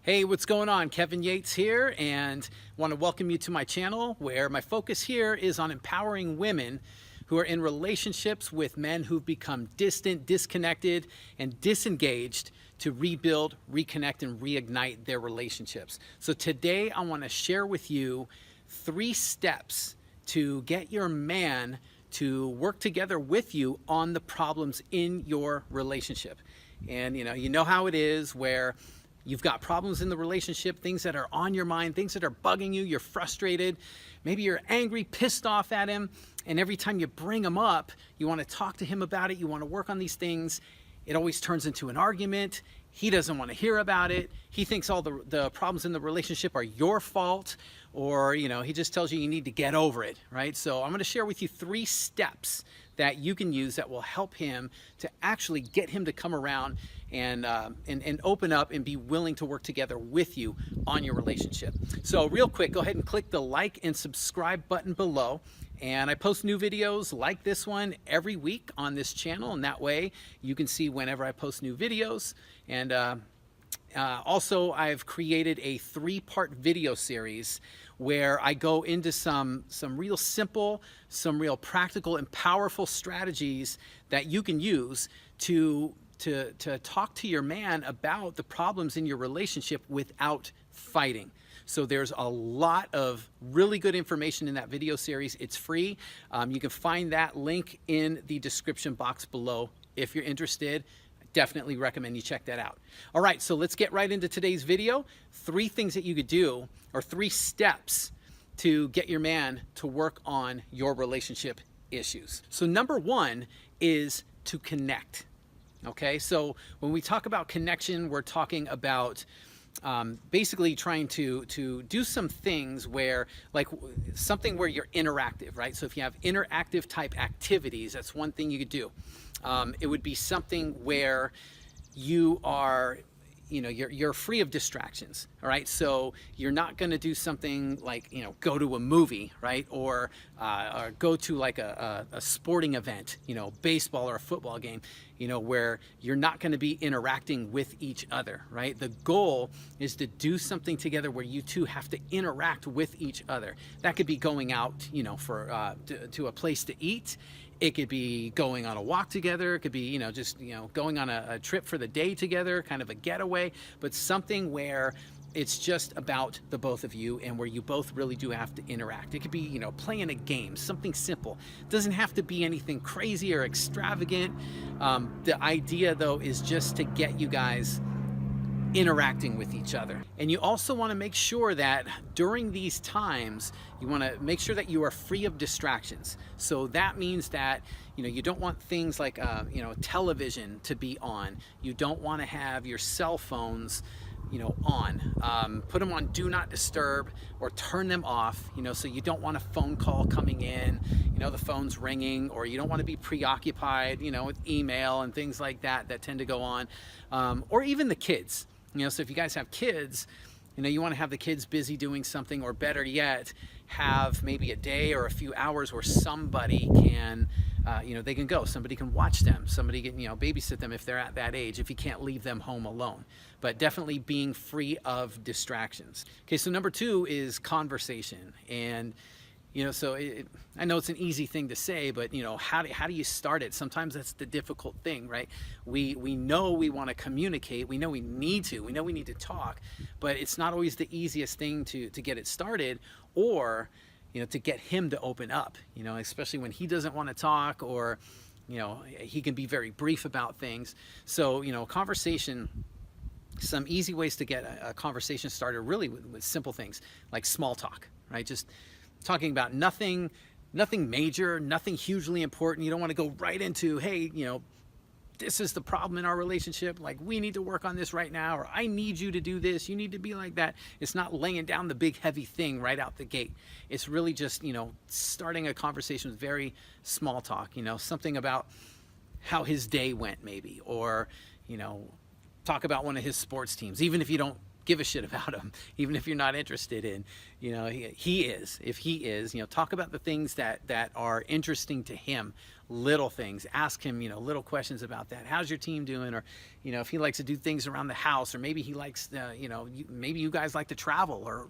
Hey, what's going on? Kevin Yates here, and want to welcome you to my channel where my focus here is on empowering women who are in relationships with men who've become distant, disconnected, and disengaged to rebuild, reconnect, and reignite their relationships. So today I want to share with you 3 steps to get your man to work together with you on the problems in your relationship. And you know how it is where you've got problems in the relationship, things that are on your mind, things that are bugging you, you're frustrated, maybe you're angry, pissed off at him, and every time you bring him up, you want to talk to him about it, you want to work on these things, it always turns into an argument. He doesn't want to hear about it. He thinks all the problems in the relationship are your fault, or he just tells you need to get over it, right? So I'm going to share with you 3 steps that you can use that will help him to actually get him to come around and open up and be willing to work together with you on your relationship. So real quick, go ahead and click the like and subscribe button below. And I post new videos like this one every week on this channel, and that way you can see whenever I post new videos. And also, I've created a 3-part video series where I go into some real simple, some real practical and powerful strategies that you can use to talk to your man about the problems in your relationship without fighting. So there's a lot of really good information in that video series. It's free. You can find that link in the description box below if you're interested. Definitely recommend you check that out. All right, so let's get right into today's video. 3 things that you could do, or 3 steps to get your man to work on your relationship issues. So number 1 is to connect. Okay, so when we talk about connection, we're talking about basically trying to do some things where, like something where you're interactive, right? So if you have interactive type activities, that's one thing you could do. It would be something where you are, you're free of distractions, all right? So you're not going to do something like, go to a movie, right? Or go to like a sporting event, baseball or a football game, where you're not going to be interacting with each other, right? The goal is to do something together where you two have to interact with each other. That could be going out, for to a place to eat. It could be going on a walk together. It could be, just, going on a trip for the day together, kind of a getaway, but something where it's just about the both of you and where you both really do have to interact. It could be, playing a game, something simple. It doesn't have to be anything crazy or extravagant. The idea, though, is just to get you guys interacting with each other. And you also want to make sure that during these times, you want to make sure that you are free of distractions. So that means that, you don't want things like, television to be on. You don't want to have your cell phones, on. Put them on do not disturb or turn them off, so you don't want a phone call coming in, the phone's ringing, or you don't want to be preoccupied, with email and things like that tend to go on, or even the kids. So if you guys have kids, you want to have the kids busy doing something, or better yet, have maybe a day or a few hours where somebody can, they can go, somebody can watch them, somebody can, babysit them if they're at that age, if you can't leave them home alone. But definitely being free of distractions. Okay, so number 2 is conversation. And so I know it's an easy thing to say, but how do you start it? Sometimes that's the difficult thing, right? We know we want to communicate, we know we need to talk, but it's not always the easiest thing to get it started, or to get him to open up, especially when he doesn't want to talk, or he can be very brief about things. So conversation, some easy ways to get a conversation started, really with simple things like small talk, right? Just talking about nothing major, nothing hugely important. You don't want to go right into, hey, this is the problem in our relationship, like we need to work on this right now, or I need you to do this, you need to be like that. It's not laying down the big heavy thing right out the gate. It's really just, starting a conversation with very small talk, something about how his day went maybe, or, talk about one of his sports teams, even if you don't give a shit about him, even if you're not interested in, if he is, talk about the things that are interesting to him, little things. Ask him, little questions about that. How's your team doing? Or, if he likes to do things around the house, or maybe he likes, maybe you guys like to travel, or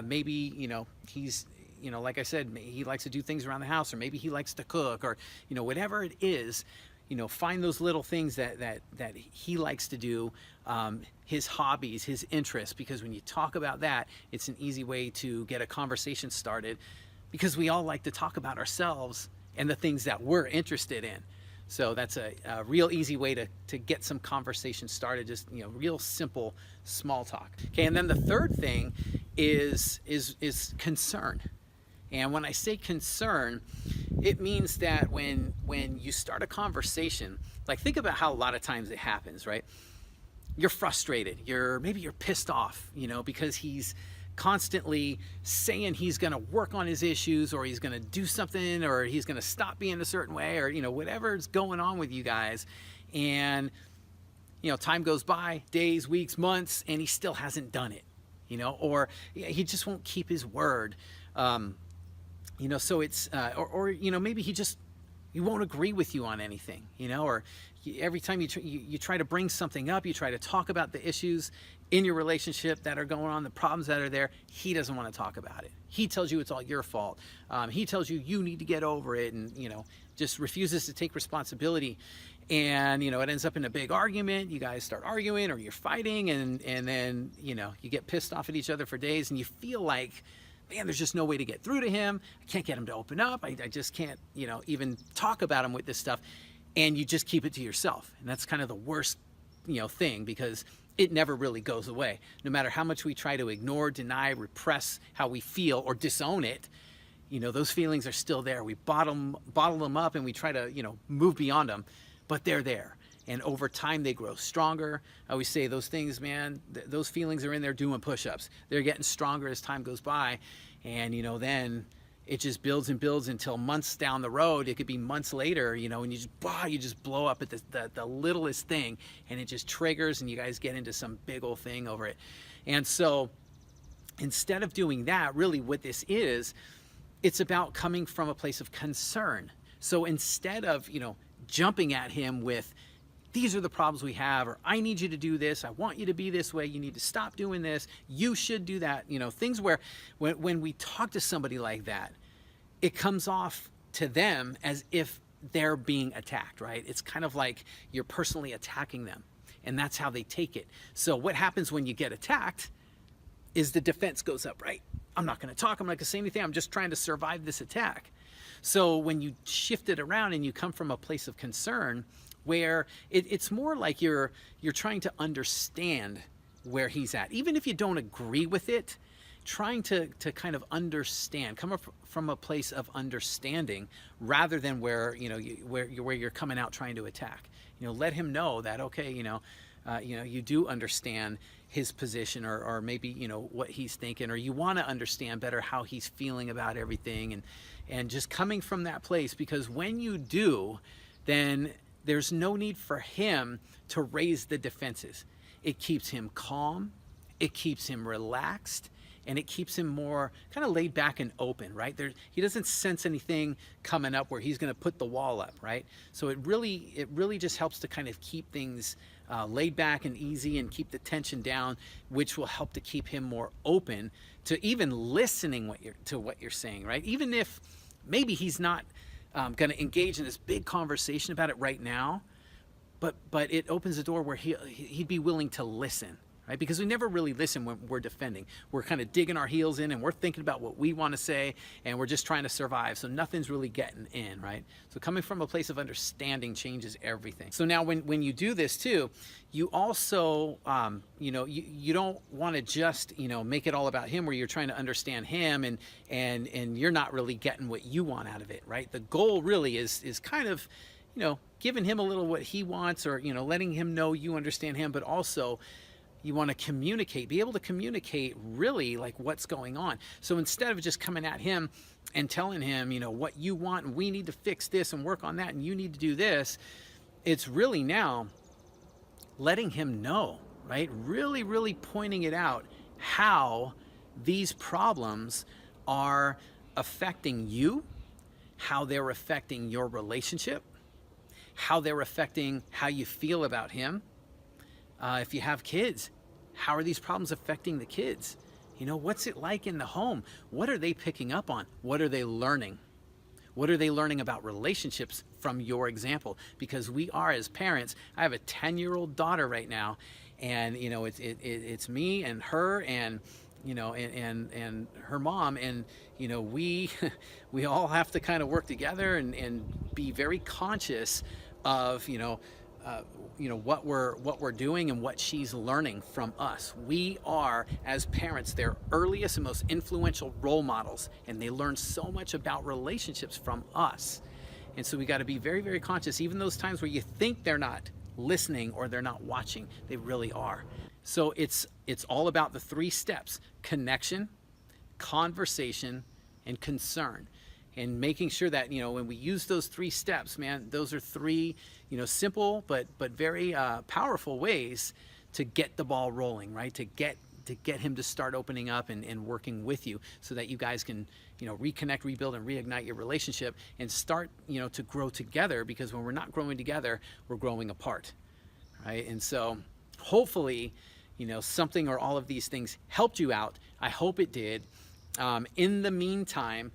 maybe, he's, like I said, he likes to do things around the house, or maybe he likes to cook, or, whatever it is, find those little things that he likes to do, his hobbies, his interests, because when you talk about that, it's an easy way to get a conversation started, because we all like to talk about ourselves and the things that we're interested in. So that's a real easy way to get some conversation started, just, real simple small talk. Okay, and then the third thing is concern. And when I say concern, it means that when you start a conversation, like think about how a lot of times it happens, right? You're frustrated, maybe you're pissed off, because he's constantly saying he's going to work on his issues, or he's going to do something, or he's going to stop being a certain way, or whatever's going on with you guys. And time goes by, days, weeks, months, and he still hasn't done it, or he just won't keep his word. So it's or maybe he won't agree with you on anything, or every time you try to bring something up, you try to talk about the issues in your relationship that are going on, the problems that are there, he doesn't want to talk about it. He tells you it's all your fault. He tells you need to get over it, and just refuses to take responsibility. And it ends up in a big argument. You guys start arguing, or you're fighting, and then you get pissed off at each other for days, and you feel like, man, there's just no way to get through to him. I can't get him to open up. I just can't, even talk about him with this stuff. And you just keep it to yourself. And that's kind of the worst, thing, because it never really goes away. No matter how much we try to ignore, deny, repress how we feel, or disown it, those feelings are still there. We bottle them up, and we try to, move beyond them, but they're there. And over time, they grow stronger. I always say those things, man, those feelings are in there doing push-ups. They're getting stronger as time goes by. And, then it just builds and builds until months down the road, it could be months later, and you just blow up at the littlest thing, and it just triggers, and you guys get into some big old thing over it. And so instead of doing that, really what this is, it's about coming from a place of concern. So instead of, jumping at him with, these are the problems we have, or I need you to do this, I want you to be this way, you need to stop doing this, you should do that, things where when we talk to somebody like that, it comes off to them as if they're being attacked, right? It's kind of like you're personally attacking them, and that's how they take it. So what happens when you get attacked is the defense goes up, right? I'm not going to talk, I'm not going to say anything, I'm just trying to survive this attack. So when you shift it around and you come from a place of concern, where it's more like you're trying to understand where he's at, even if you don't agree with it, trying to kind of understand, come up from a place of understanding, rather than where you're coming out trying to attack. Let him know that, okay, you do understand his position, or maybe what he's thinking, or you want to understand better how he's feeling about everything, and just coming from that place, because when you do, then there's no need for him to raise the defenses. It keeps him calm, it keeps him relaxed, and it keeps him more kind of laid back and open, right? He doesn't sense anything coming up where he's going to put the wall up, right? So it really just helps to kind of keep things laid back and easy, and keep the tension down, which will help to keep him more open to even listening to what you're saying, right? Even if maybe he's not going to engage in this big conversation about it right now, but it opens the door where he'd be willing to listen, right? Because we never really listen when we're defending. We're kind of digging our heels in, and we're thinking about what we want to say, and we're just trying to survive. So nothing's really getting in, right? So coming from a place of understanding changes everything. So now when you do this too, you also, you don't want to just, make it all about him, where you're trying to understand him, and you're not really getting what you want out of it, right? The goal really is kind of, giving him a little what he wants, or, letting him know you understand him, but also you want to be able to communicate really like what's going on. So instead of just coming at him and telling him, what you want, and we need to fix this and work on that, and you need to do this, it's really now letting him know, right? Really, really pointing it out, how these problems are affecting you, how they're affecting your relationship, how they're affecting how you feel about him. If you have kids, how are these problems affecting the kids? You know, what's it like in the home? What are they picking up on? What are they learning? What are they learning about relationships from your example? Because we are, as parents, I have a 10-year-old daughter right now, and you know, it's me and her and you know, and her mom, and you know, we all have to kind of work together and be very conscious of what we're doing and what she's learning from us. We are, as parents, their earliest and most influential role models, and they learn so much about relationships from us. And so we got to be very, very conscious, even those times where you think they're not listening or they're not watching, they really are. So it's all about the 3 steps: connection, conversation, and concern. And making sure that, you know, when we use those 3 steps, man, those are 3, you know, simple but very powerful ways to get the ball rolling, right? To get him to start opening up and working with you, so that you guys can, you know, reconnect, rebuild, and reignite your relationship and start, you know, to grow together. Because when we're not growing together, we're growing apart, right? And so hopefully, you know, something or all of these things helped you out. I hope it did. In the meantime,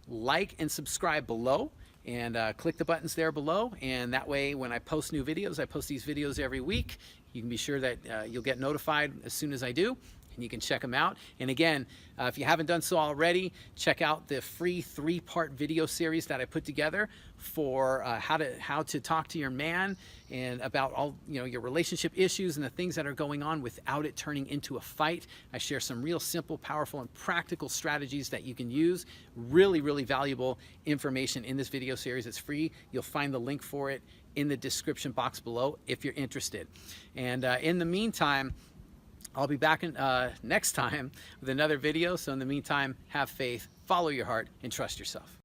like and subscribe below, and click the buttons there below, and that way when I post new videos, I post these videos every week, you can be sure that you'll get notified as soon as I do, and you can check them out. And again, if you haven't done so already, check out the free 3-part video series that I put together for how to talk to your man, and about all, you know, your relationship issues and the things that are going on without it turning into a fight. I share some real simple, powerful, and practical strategies that you can use. Really, really valuable information in this video series. It's free. You'll find the link for it in the description box below if you're interested. And in the meantime, I'll be back next time with another video. So in the meantime, have faith, follow your heart, and trust yourself.